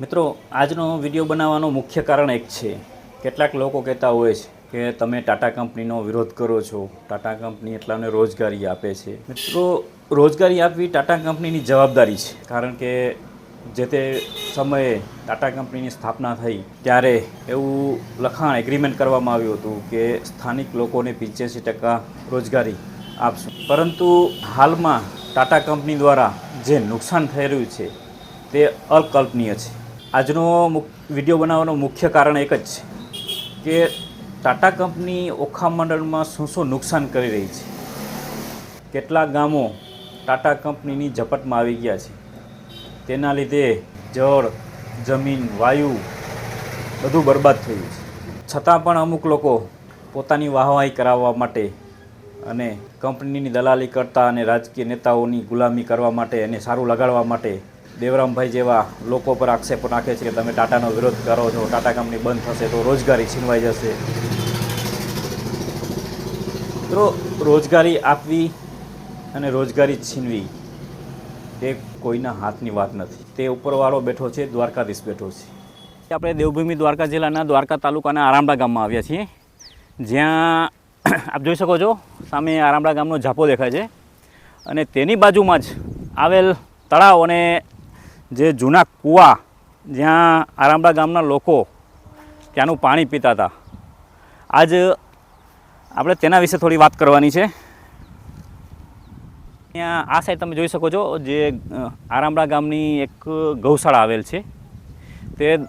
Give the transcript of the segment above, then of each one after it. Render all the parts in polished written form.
મિત્રો, આજનો વિડીયો બનાવવાનો મુખ્ય કારણ એક છે. કેટલાક લોકો કહેતા હોય છે કે તમે ટાટા કંપનીનો વિરોધ કરો છો, ટાટા કંપની એટલાને રોજગારી આપે છે. મિત્રો, રોજગારી આપવી ટાટા કંપનીની જવાબદારી છે. કારણ કે જે તે સમયે ટાટા કંપનીની સ્થાપના થઈ ત્યારે એવું લખાણ એગ્રીમેન્ટ કરવામાં આવ્યું હતું કે સ્થાનિક લોકોને 85% રોજગારી આપશું. પરંતુ હાલમાં ટાટા કંપની દ્વારા જે નુકસાન થઈ રહ્યું છે તે અકલ્પનીય છે. આજનો વિડીયો બનાવવાનો મુખ્ય કારણ એક જ છે કે ટાટા કંપની ઓખા મંડળમાં શું નુકસાન કરી રહી છે. કેટલાક ગામો ટાટા કંપનીની ઝપટમાં આવી ગયા છે. તેના લીધે જળ, જમીન, વાયુ બધું બરબાદ થયું છે. છતાં પણ અમુક લોકો પોતાની વાહવાહી કરાવવા માટે અને કંપનીની દલાલી કરતા અને રાજકીય નેતાઓની ગુલામી કરવા માટે અને સારું લગાડવા માટે દેવરામભાઈ જેવા લોકો પર આક્ષેપો નાખે છે કે તમે ટાટાનો વિરોધ કરો છો, ટાટા કંપની બંધ થશે તો રોજગારી છીનવાઈ જશે. તો રોજગારી આપવી અને રોજગારી છીનવી તે કોઈના હાથની વાત નથી. તે ઉપરવાળો બેઠો છે, દ્વારકાધીશ બેઠો છે. આપણે દેવભૂમિ દ્વારકા જિલ્લાના દ્વારકા તાલુકાના આરામડા ગામમાં આવ્યા છીએ, જ્યાં આપ જોઈ શકો છો સામે આરામડા ગામનો ઝાપો દેખાય છે અને તેની બાજુમાં જ આવેલ તળાવ અને જે જૂના કૂવા જ્યાં આરામડા ગામના લોકો ત્યાંનું પાણી પીતા હતા. આજ આપણે તેના વિશે થોડી વાત કરવાની છે. ત્યાં આ સાઈડ તમે જોઈ શકો છો જે આરામડા ગામની એક ગૌશાળા આવેલ છે. તે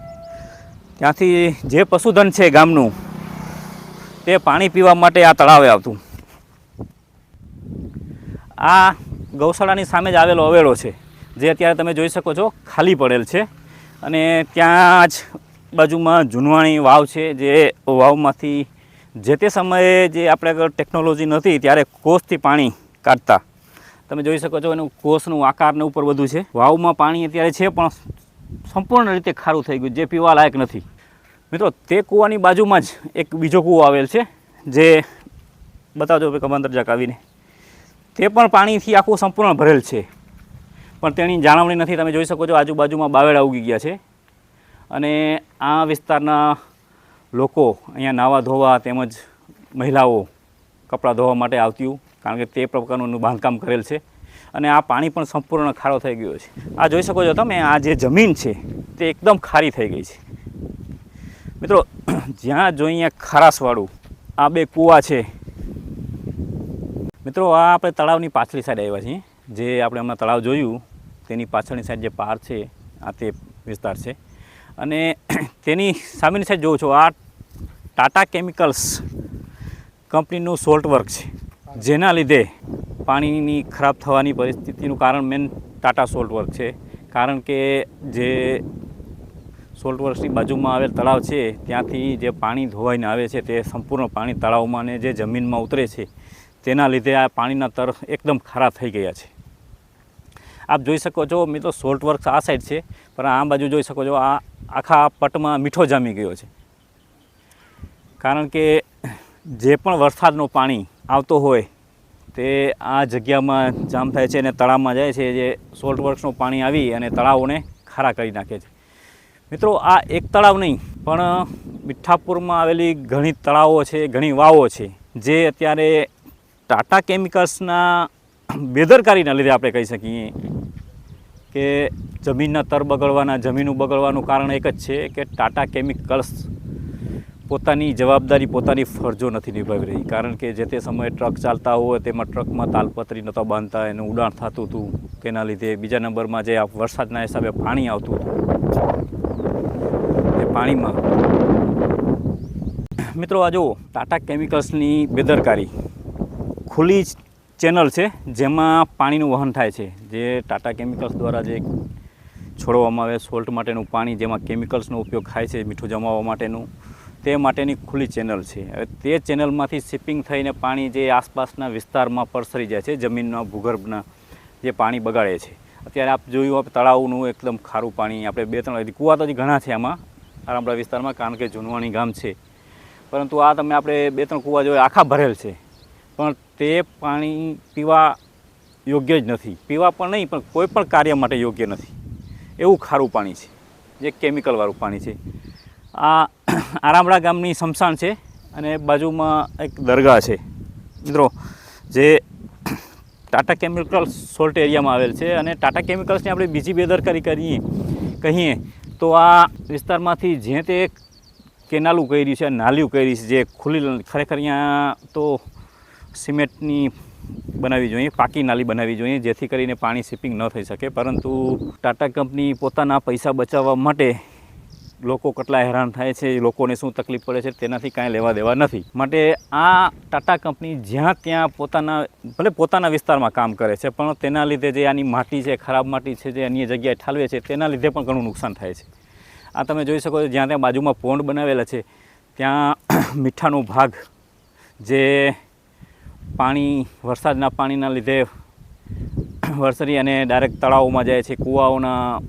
ત્યાંથી જે પશુધન છે ગામનું તે પાણી પીવા માટે આ તળાવે આવતું. આ ગૌશાળાની સામે જ આવેલો અવેડો છે જે અત્યારે તમે જોઈ શકો છો ખાલી પડેલ છે અને ત્યાં જ બાજુમાં જૂનવાણી વાવ છે. જે વાવમાંથી જે તે સમયે જે આપણે આગળ ટેકનોલોજી નહોતી ત્યારે કોસથી પાણી કાઢતા. તમે જોઈ શકો છો એનું કોસનું આકારને ઉપર બધું છે. વાવમાં પાણી અત્યારે છે પણ સંપૂર્ણ રીતે ખારું થઈ ગયું, જે પીવા લાયક નથી. મિત્રો, તે કૂવાની બાજુમાં જ એક બીજો કૂવો આવેલ છે જે બતાવજો કમાંતર જાક આવીને. તે પણ પાણીથી આખું સંપૂર્ણ ભરેલ છે પણ તેની જાળવણી નથી. તમે જોઈ શકો છો આજુબાજુમાં બાવેડા ઉગી ગયા છે અને આ વિસ્તારના લોકો અહીંયા નાહવા ધોવા તેમજ મહિલાઓ કપડાં ધોવા માટે આવતી, કારણ કે તે પ્રકારનું બાંધકામ કરેલ છે અને આ પાણી પણ સંપૂર્ણ ખારો થઈ ગયો છે. આ જોઈ શકો છો તમે, આ જે જમીન છે તે એકદમ ખારી થઈ ગઈ છે. મિત્રો, જ્યાં જોઈએ ખારાશવાળું આ બે કૂવા છે. મિત્રો, આ આપણે તળાવની પાછલી સાઈડ આવ્યા છીએ. જે આપણે હમણાં તળાવ જોયું તેની પાછળની સાઈડ જે પાર છે આ તે વિસ્તાર છે અને તેની સામેની સાઈડ જોઉં છો આ ટાટા કેમિકલ્સ કંપનીનું સોલ્ટ વર્ક છે, જેના લીધે પાણીની ખરાબ થવાની પરિસ્થિતિનું કારણ મેન ટાટા સોલ્ટ વર્ક છે. કારણ કે જે સોલ્ટ વર્કની બાજુમાં આવેલ તળાવ છે ત્યાંથી જે પાણી ધોવાઈને આવે છે તે સંપૂર્ણ પાણી તળાવમાં અને જે જમીનમાં ઉતરે છે તેના લીધે આ પાણીના તર એકદમ ખારા થઈ ગયા છે. આપ જોઈ શકો છો મિત્રો, સોલ્ટ વર્ક્સ આ સાઈડ છે પણ આ બાજુ જોઈ શકો છો આ આખા પટમાં મીઠો જામી ગયો છે. કારણ કે જે પણ વરસાદનું પાણી આવતો હોય તે આ જગ્યામાં જામ થાય છે અને તળાવમાં જાય છે. જે સોલ્ટ વર્ક્સનું પાણી આવી અને તળાવોને ખારા કરી નાખે છે. મિત્રો, આ એક તળાવ નહીં પણ મીઠાપુરમાં આવેલી ઘણી તળાવો છે, ઘણી વાવો છે જે અત્યારે ટાટા કેમિકલ્સના બેદરકારીના લીધે આપણે કહી શકીએ કે જમીનના તર બગડવાના, જમીનું બગડવાનું કારણ એક જ છે કે ટાટા કેમિકલ્સ પોતાની જવાબદારી, પોતાની ફરજો નથી નિભાવી રહી. કારણ કે જે તે સમયે ટ્રક ચાલતા હોય તેમાં ટ્રકમાં તાલપત્રી નહોતા બાંધતા, એનું ઉડાણ થતું હતું. તેના લીધે બીજા નંબરમાં જે વરસાદના હિસાબે પાણી આવતું હતું એ પાણીમાં મિત્રો આ જુઓ ટાટા કેમિકલ્સની બેદરકારી. ખુલ્લી ચેનલ છે જેમાં પાણીનું વહન થાય છે. જે ટાટા કેમિકલ્સ દ્વારા જે છોડવામાં આવે સોલ્ટ માટેનું પાણી, જેમાં કેમિકલ્સનો ઉપયોગ થાય છે મીઠું જમાવવા માટેનું, તે માટેની ખુલ્લી ચેનલ છે. હવે તે ચેનલમાંથી શિપિંગ થઈને પાણી જે આસપાસના વિસ્તારમાં પરસરી જાય છે, જમીનના ભૂગર્ભના જે પાણી બગાડે છે. અત્યારે આપ જોયું આપણે તળાવનું એકદમ ખારું પાણી. આપણે 2-3 કૂવા તો ઘણા છે આમાં આરામડા વિસ્તારમાં, કારણ કે જૂનવાણી ગામ છે. પરંતુ આ તમે આપણે 2-3 કૂવા જોઈએ આખા ભરેલ છે પણ તે પાણી પીવા યોગ્ય જ નથી. પીવા પણ નહીં પણ કોઈ પણ કાર્ય માટે યોગ્ય નથી, એવું ખારું પાણી છે. જે કેમિકલવાળું પાણી છે. આ આરામડા ગામની સ્મશાન છે અને બાજુમાં એક દરગાહ છે મિત્રો, જે ટાટા કેમિકલ્સ સોલ્ટ એરિયામાં આવેલ છે. અને ટાટા કેમિકલ્સની આપણે બીજી બેદરકારી કહીએ તો આ વિસ્તારમાંથી જે તે કેનાલું કરી છે, નાલીઓ કરી છે, જે ખુલ્લી ખરેખર અહીંયા તો સિમેન્ટની બનાવવી જોઈએ, પાકી નાલી બનાવવી જોઈએ, જેથી કરીને પાણી શિપિંગ ન થઈ શકે. પરંતુ ટાટા કંપની પોતાના પૈસા બચાવવા માટે લોકો કેટલા હેરાન થાય છે, લોકોને શું તકલીફ પડે છે તેનાથી કાંઈ લેવા દેવા નથી. માટે આ ટાટા કંપની જ્યાં ત્યાં પોતાના વિસ્તારમાં કામ કરે છે, પણ તેના લીધે જે આની માટી છે, ખરાબ માટી છે, જે અન્ય જગ્યાએ ઠાલવે છે, તેના લીધે પણ ઘણું નુકસાન થાય છે. આ તમે જોઈ શકો છો, જ્યાં ત્યાં બાજુમાં પોન્ડ બનાવેલા છે, ત્યાં મીઠાનો ભાગ જે પાણી વરસાદના પાણીના લીધે વરસરી અને ડાયરેક્ટ તળાવોમાં જાય છે, કૂવાઓના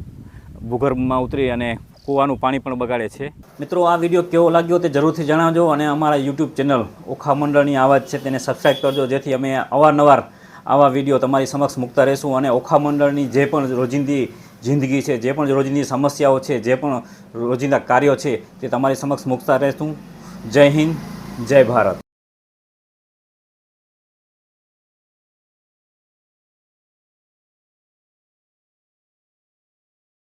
ભૂગર્ભમાં ઉતરી અને કૂવાનું પાણી પણ બગાડે છે. મિત્રો, આ વિડીયો કેવો લાગ્યો તે જરૂરથી જણાવજો અને અમારા યુટ્યુબ ચેનલ ઓખા મંડળની આવાજ છે તેને સબસ્ક્રાઈબ કરજો, જેથી અમે અવારનવાર આવા વિડીયો તમારી સમક્ષ મૂકતા રહીશું. અને ઓખા મંડળની જે પણ રોજિંદી જિંદગી છે, જે પણ રોજિંદી સમસ્યાઓ છે, જે પણ રોજિંદા કાર્યો છે તે તમારી સમક્ષ મૂકતા રહીશું. જય હિન્દ, જય ભારત.